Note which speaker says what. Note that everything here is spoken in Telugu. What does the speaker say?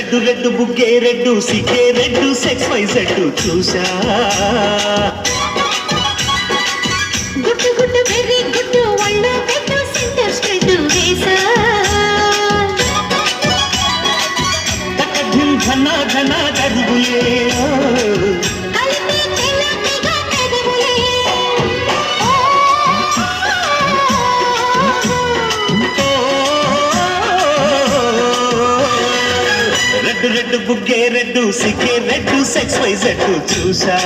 Speaker 1: రెడ్డు రెడ్డు బుగ్గే రెడ్డు సిగ్గే రెడ్డు సెక్స్ వై జెడ్డు చూసా
Speaker 2: గుట్టు గుట్టు వెర్రి గుట్టు వల్ల పెట్టు సెంటర్ స్ట్రెడ్ వేసా
Speaker 1: ధిం ఘన ఘన దరువులే
Speaker 2: కలిపి తెల్లటిగా పెదవులే
Speaker 1: రెడ్డు రెడ్డు బుగ్గే రెడ్డు సిగ్గే రెడ్డు సెక్స్ వై జెడ్డు చూసా